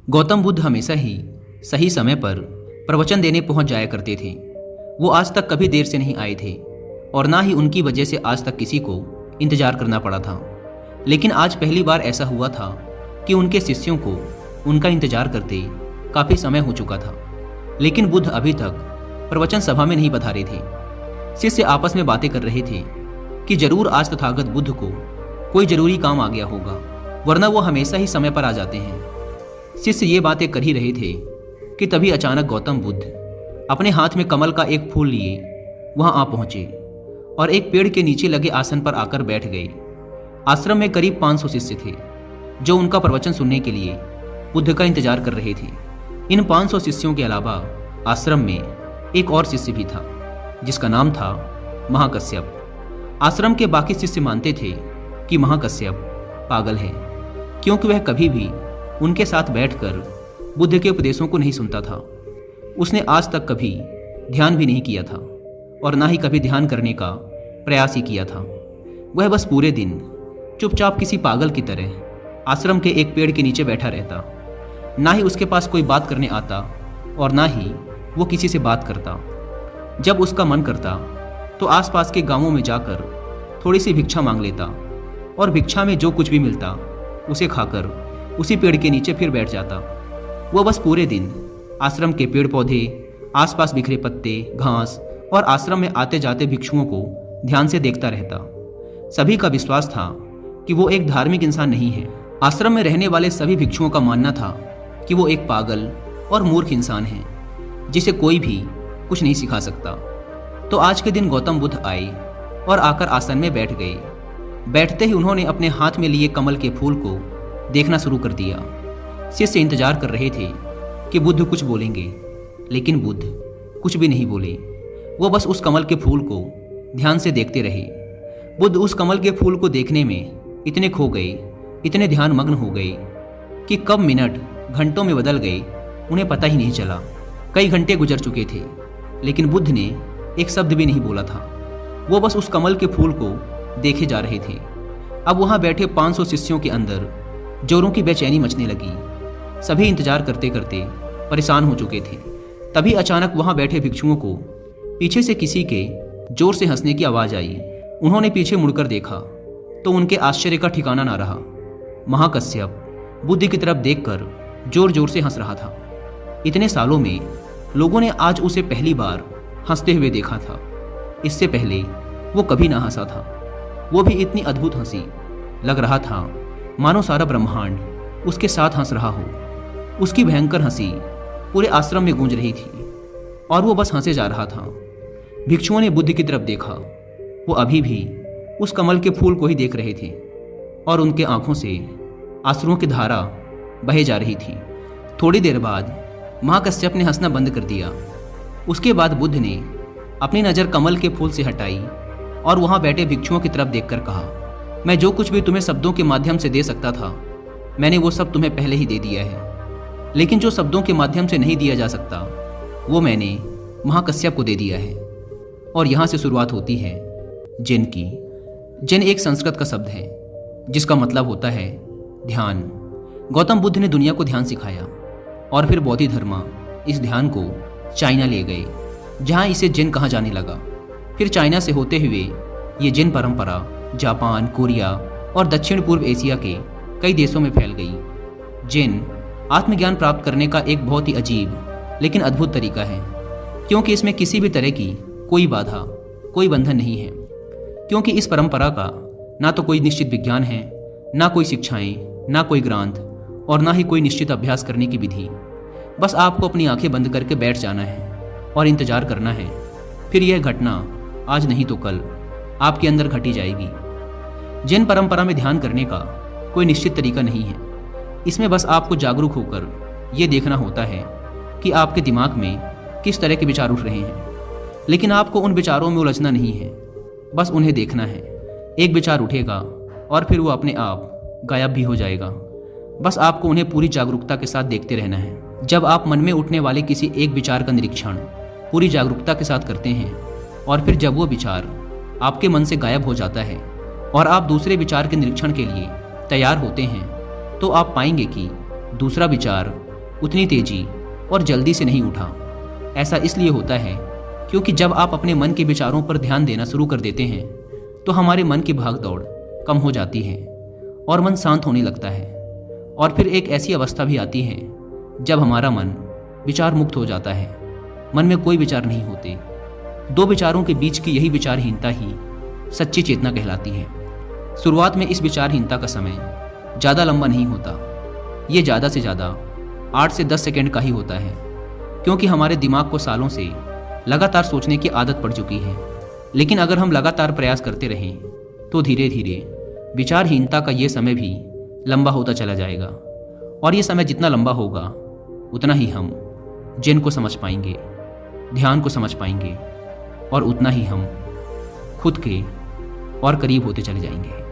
गौतम बुद्ध हमेशा ही सही समय पर प्रवचन देने पहुंच जाया करते थे। वो आज तक कभी देर से नहीं आए थे और ना ही उनकी वजह से आज तक किसी को इंतजार करना पड़ा था। लेकिन आज पहली बार ऐसा हुआ था कि उनके शिष्यों को उनका इंतजार करते काफ़ी समय हो चुका था, लेकिन बुद्ध अभी तक प्रवचन सभा में नहीं पधारे थे। शिष्य आपस में बातें कर रहे थे कि जरूर आज तथागत बुद्ध को कोई जरूरी काम आ गया होगा, वरना वो हमेशा ही समय पर आ जाते हैं। शिष्य ये बातें कर ही रहे थे कि तभी अचानक गौतम बुद्ध अपने हाथ में कमल का एक फूल लिए वहां आ पहुंचे और एक पेड़ के नीचे लगे आसन पर आकर बैठ गए। आश्रम में करीब 500 शिष्य थे जो उनका प्रवचन सुनने के लिए बुद्ध का इंतजार कर रहे थे। इन 500 शिष्यों के अलावा आश्रम में एक और शिष्य भी था जिसका नाम था महाकश्यप। आश्रम के बाकी शिष्य मानते थे कि महाकश्यप पागल है, क्योंकि वह कभी भी उनके साथ बैठकर बुद्ध के उपदेशों को नहीं सुनता था। उसने आज तक कभी ध्यान भी नहीं किया था और ना ही कभी ध्यान करने का प्रयास ही किया था। वह बस पूरे दिन चुपचाप किसी पागल की तरह आश्रम के एक पेड़ के नीचे बैठा रहता। ना ही उसके पास कोई बात करने आता और ना ही वो किसी से बात करता। जब उसका मन करता तो आसपास के गांवों में जाकर थोड़ी सी भिक्षा मांग लेता और भिक्षा में जो कुछ भी मिलता उसे खाकर उसी पेड़ के नीचे फिर बैठ जाता। वह बस पूरे दिन आश्रम के पेड़ पौधे, आसपास बिखरे पत्ते, घास और आश्रम में आते जाते भिक्षुओं को ध्यान से देखता रहता। सभी का विश्वास था कि वो एक धार्मिक इंसान नहीं है। आश्रम में रहने वाले सभी भिक्षुओं का मानना था कि वो एक पागल और मूर्ख इंसान है जिसे कोई भी कुछ नहीं सिखा सकता। तो आज के दिन गौतम बुद्ध आए और आकर आसन में बैठ गए। बैठते ही उन्होंने अपने हाथ में लिए कमल के फूल को देखना शुरू कर दिया। शिष्य इंतजार कर रहे थे कि बुद्ध कुछ बोलेंगे, लेकिन बुद्ध कुछ भी नहीं बोले। वो बस उस कमल के फूल को ध्यान से देखते रहे। बुद्ध उस कमल के फूल को देखने में इतने खो गए, इतने ध्यान मग्न हो गए कि कब मिनट घंटों में बदल गए उन्हें पता ही नहीं चला। कई घंटे गुजर चुके थे, लेकिन बुद्ध ने एक शब्द भी नहीं बोला था। वो बस उस कमल के फूल को देखे जा रहे थे। अब वहां बैठे 500 शिष्यों के अंदर जोरों की बेचैनी मचने लगी। सभी इंतजार करते करते परेशान हो चुके थे। तभी अचानक वहां बैठे भिक्षुओं को पीछे से किसी के जोर से हंसने की आवाज आई। उन्होंने पीछे मुड़कर देखा तो उनके आश्चर्य का ठिकाना ना रहा। महाकश्यप बुद्ध की तरफ देखकर जोर जोर से हंस रहा था। इतने सालों में लोगों ने आज उसे पहली बार हंसते हुए देखा था। इससे पहले वो कभी ना हंसा था। वो भी इतनी अद्भुत हंसी, लग रहा था मानो सारा ब्रह्मांड उसके साथ हंस रहा हो। उसकी भयंकर हंसी पूरे आश्रम में गूंज रही थी और वो बस हंसे जा रहा था। भिक्षुओं ने बुद्ध की तरफ देखा। वो अभी भी उस कमल के फूल को ही देख रहे थे और उनके आंखों से आंसुओं की धारा बहे जा रही थी। थोड़ी देर बाद महाकश्यप ने हंसना बंद कर दिया। उसके बाद बुद्ध ने अपनी नज़र कमल के फूल से हटाई और वहां बैठे भिक्षुओं की तरफ देखकर कहा, मैं जो कुछ भी तुम्हें शब्दों के माध्यम से दे सकता था, मैंने वो सब तुम्हें पहले ही दे दिया है। लेकिन जो शब्दों के माध्यम से नहीं दिया जा सकता, वो मैंने महाकश्यप को दे दिया है। और यहाँ से शुरुआत होती है जिन की। जिन एक संस्कृत का शब्द है जिसका मतलब होता है ध्यान। गौतम बुद्ध ने दुनिया को ध्यान सिखाया और फिर बौद्ध धर्म इस ध्यान को चाइना ले गए, जहाँ इसे जिन कहा जाने लगा। फिर चाइना से होते हुए ये जिन परंपरा जापान, कोरिया और दक्षिण पूर्व एशिया के कई देशों में फैल गई। जिन आत्मज्ञान प्राप्त करने का एक बहुत ही अजीब लेकिन अद्भुत तरीका है, क्योंकि इसमें किसी भी तरह की कोई बाधा, कोई बंधन नहीं है। क्योंकि इस परंपरा का ना तो कोई निश्चित विज्ञान है, ना कोई शिक्षाएं, ना कोई ग्रंथ और ना ही कोई निश्चित अभ्यास करने की विधि। बस आपको अपनी आंखें बंद करके बैठ जाना है और इंतजार करना है। फिर यह घटना आज नहीं तो कल आपके अंदर घटी जाएगी। जिन परंपरा में ध्यान करने का कोई निश्चित तरीका नहीं है। इसमें बस आपको जागरूक होकर यह देखना होता है कि आपके दिमाग में किस तरह के विचार उठ रहे हैं। लेकिन आपको उन विचारों में उलझना नहीं है, बस उन्हें देखना है। एक विचार उठेगा और फिर वो अपने आप गायब भी हो जाएगा। बस आपको उन्हें पूरी जागरूकता के साथ देखते रहना है। जब आप मन में उठने वाले किसी एक विचार का निरीक्षण पूरी जागरूकता के साथ करते हैं और फिर जब वो विचार आपके मन से गायब हो जाता है और आप दूसरे विचार के निरीक्षण के लिए तैयार होते हैं, तो आप पाएंगे कि दूसरा विचार उतनी तेजी और जल्दी से नहीं उठा। ऐसा इसलिए होता है क्योंकि जब आप अपने मन के विचारों पर ध्यान देना शुरू कर देते हैं तो हमारे मन की भाग दौड़ कम हो जाती है और मन शांत होने लगता है। और फिर एक ऐसी अवस्था भी आती है जब हमारा मन विचार मुक्त हो जाता है। मन में कोई विचार नहीं होते। दो विचारों के बीच की यही विचारहीनता ही सच्ची चेतना कहलाती है। शुरुआत में इस विचारहीनता का समय ज़्यादा लंबा नहीं होता। ये ज़्यादा से ज़्यादा 8 से 10 सेकंड का ही होता है, क्योंकि हमारे दिमाग को सालों से लगातार सोचने की आदत पड़ चुकी है। लेकिन अगर हम लगातार प्रयास करते रहें तो धीरे धीरे विचारहीनता का ये समय भी लंबा होता चला जाएगा। और ये समय जितना लंबा होगा उतना ही हम जिन को समझ पाएंगे, ध्यान को समझ पाएंगे, और उतना ही हम खुद के और करीब होते चले जाएंगे।